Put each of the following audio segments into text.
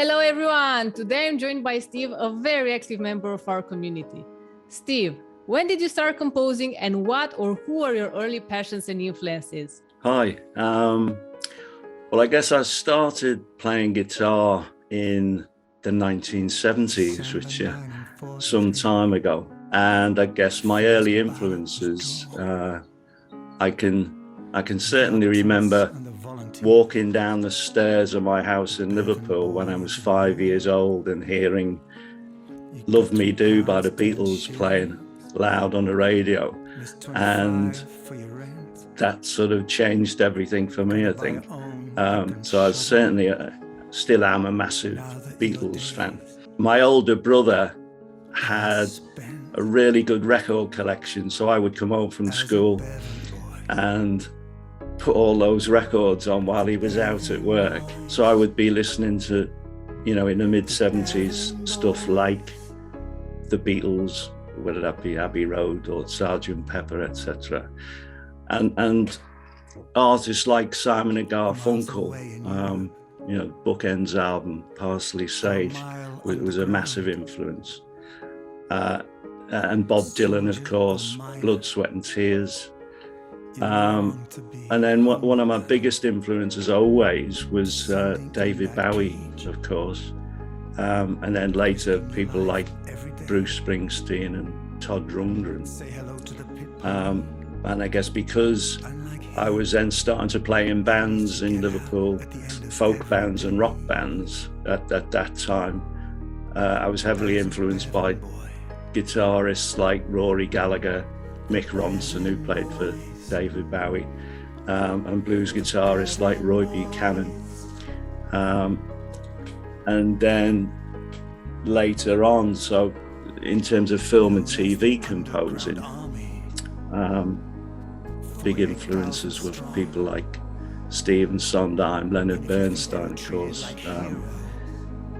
Hello, everyone. Today I'm joined by Steve, a very active member of our community. Steve, when did you start composing and what or who are your early passions and influences? Hi. Well, I guess I started playing guitar in the 1970s, which some time ago. And I guess my early influences, I can certainly remember walking down the stairs of my house in Liverpool when I was 5 years old and hearing Love Me Do by the Beatles playing loud on the radio. And that sort of changed everything for me, I think. So I certainly still am a massive Beatles fan. My older brother had a really good record collection, so I would come home from school and put all those records on while he was out at work. So I would be listening to, in the mid-70s, stuff like the Beatles, whether that be Abbey Road or Sgt. Pepper, etc. And artists like Simon and Garfunkel, Bookends album, Parsley Sage, was a massive influence. And Bob Dylan, of course, Blood, Sweat and Tears. And then one of my biggest influences always was David Bowie, of course. And then later people like Bruce Springsteen and Todd Rundgren. And I guess because I was then starting to play in bands in Liverpool, folk bands and rock bands at that time, I was heavily influenced by guitarists like Rory Gallagher, Mick Ronson, who played for David Bowie, and blues guitarists like Roy Buchanan. And then later on, so in terms of film and TV composing, big influences were people like Stephen Sondheim, Leonard Bernstein, of course,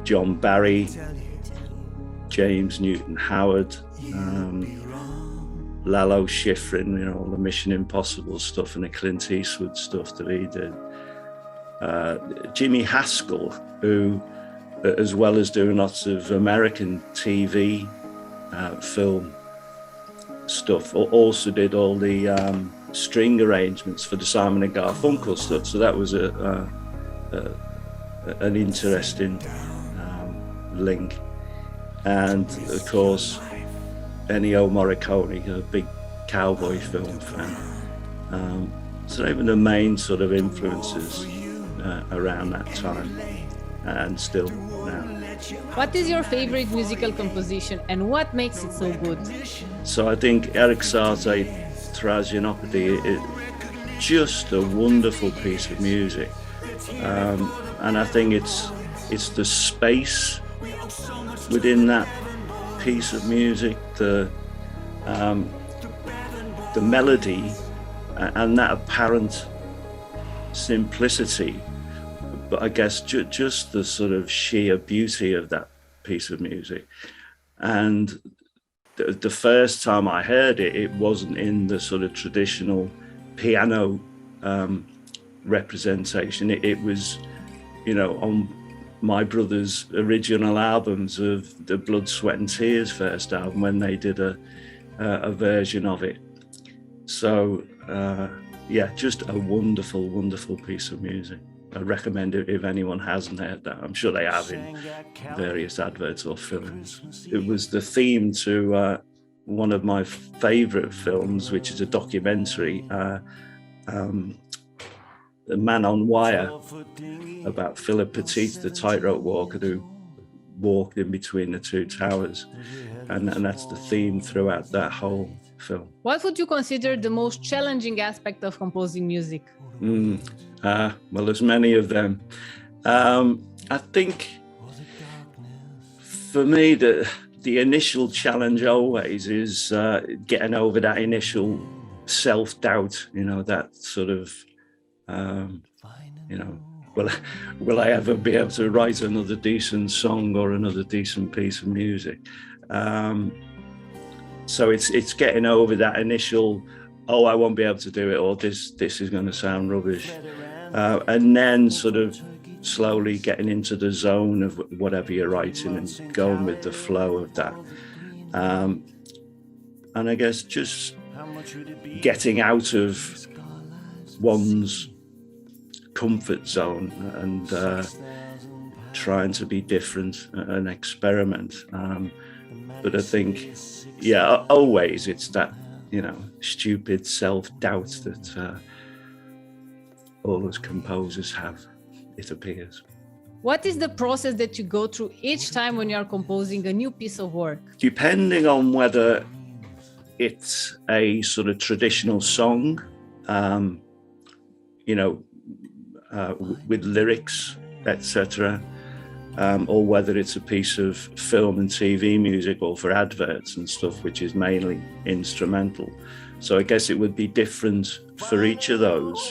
John Barry, James Newton Howard, Lalo Schifrin, all the Mission Impossible stuff and the Clint Eastwood stuff that he did. Jimmy Haskell, who, as well as doing lots of American TV, film stuff, also did all the string arrangements for the Simon and Garfunkel stuff. So that was an interesting link. And of course, Ennio Morricone, a big cowboy film fan. So they were the main sort of influences around that time, and still now. What is your favorite musical composition and what makes it so good? So I think Erik Satie, Thrasianopody, is just a wonderful piece of music. And I think it's the space within that piece of music, the melody and that apparent simplicity, but I guess just the sort of sheer beauty of that piece of music. And the first time I heard it, it wasn't in the sort of traditional piano representation. It was, on my brother's original albums of the Blood, Sweat and Tears first album, when they did a version of it. So just a wonderful, wonderful piece of music. I recommend it if anyone hasn't heard that. I'm sure they have in various adverts or films. It was the theme to one of my favorite films, which is a documentary, The Man on Wire, about Philip Petit, the tightrope walker who walked in between the two towers. And that's the theme throughout that whole film. What would you consider the most challenging aspect of composing music? Well, there's many of them. I think for me, the initial challenge always is getting over that initial self-doubt, that sort of, will I ever be able to write another decent song or another decent piece of music? So it's getting over that initial, I won't be able to do it, or this is going to sound rubbish. And then sort of slowly getting into the zone of whatever you're writing and going with the flow of that. And I guess just getting out of one's comfort zone and trying to be different and experiment. But I think, yeah, always it's that, you know, stupid self-doubt that all us composers have, it appears. What is the process that you go through each time when you are composing a new piece of work? Depending on whether it's a sort of traditional song, you know, with lyrics, etc., or whether it's a piece of film and TV music or for adverts and stuff, which is mainly instrumental. So I guess it would be different for each of those.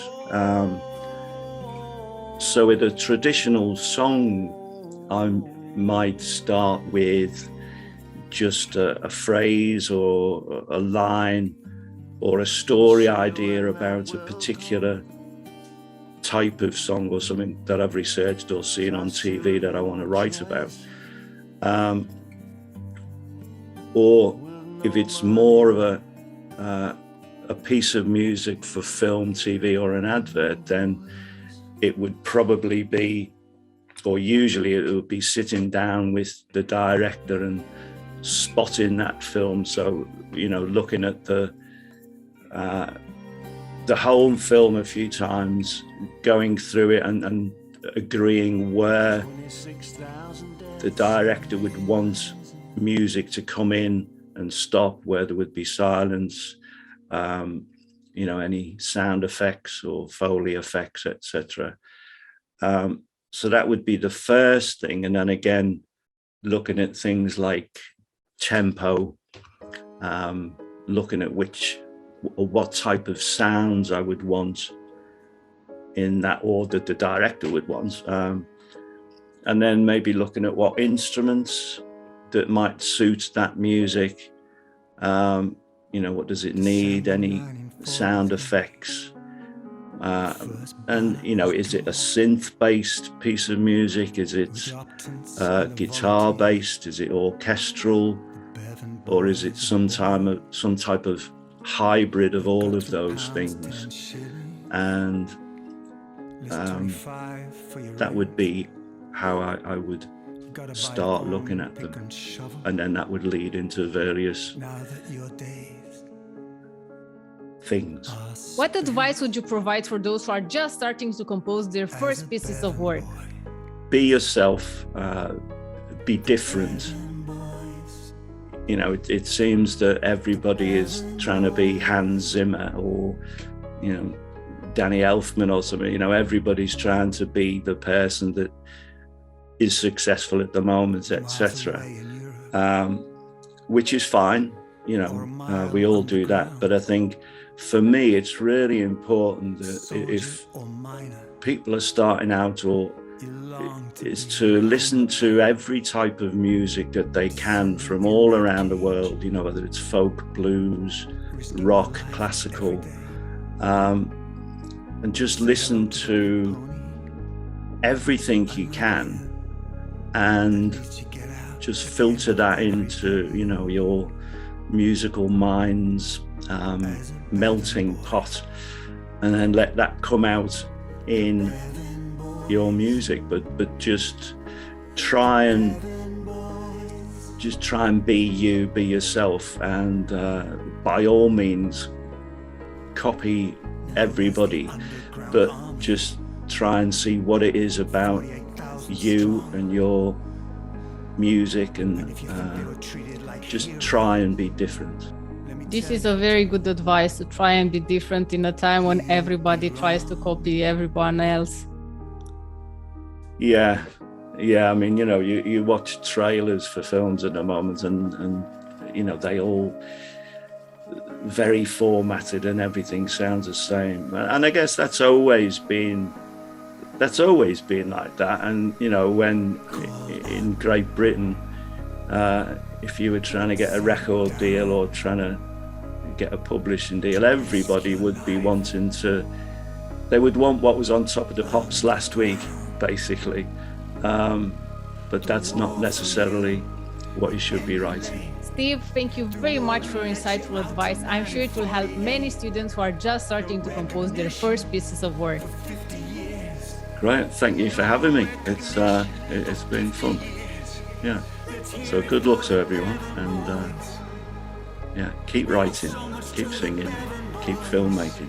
So with a traditional song, I might start with just a phrase or a line or a story idea about a particular type of song or something that I've researched or seen on TV that I want to write about. Or if it's more of a piece of music for film, TV or an advert, then it would probably be, or usually it would be sitting down with the director and spotting that film. So, you know, looking at the whole film a few times, going through it and agreeing where the director would want music to come in and stop, where there would be silence, you know, any sound effects or Foley effects, etc. So that would be the first thing. And then again, looking at things like tempo, looking at what type of sounds I would want in that order the director would want. And then maybe looking at what instruments that might suit that music. You know, what does it need? Any sound effects? And, you know, is it a synth-based piece of music? Is it guitar-based? Is it orchestral? Or is it some type of hybrid of all of those things? And that would be how I would start looking at them. And then that would lead into various things. What advice would you provide for those who are just starting to compose their first pieces of work? Be yourself, be different. You know, it seems that everybody is trying to be Hans Zimmer or, you know, Danny Elfman or something. You know, everybody's trying to be the person that is successful at the moment, etc. Which is fine. You know, we all do that. But I think for me, it's really important that if people are starting out, or is to listen to every type of music that they can from all around the world, you know, whether it's folk, blues, rock, classical, and just listen to everything you can and just filter that into, you know, your musical mind's melting pot, and then let that come out in your music, but just try and be you, be yourself, and by all means copy everybody, but just try and see what it is about you and your music, and just try and be different. This is a very good advice, to try and be different in a time when everybody tries to copy everyone else. Yeah. I mean, you know, you watch trailers for films at the moment, and you know, they all very formatted and everything sounds the same. And I guess that's always been like that. And you know, when in Great Britain, if you were trying to get a record deal or trying to get a publishing deal, everybody would be wanting to, they would want what was on Top of the Pops last week, basically. But that's not necessarily what you should be writing. Steve, thank you very much for your insightful advice. I'm sure it will help many students who are just starting to compose their first pieces of work. Great, thank you for having me. It's been fun. Yeah. So good luck to everyone, and yeah, keep writing, keep singing, keep filmmaking.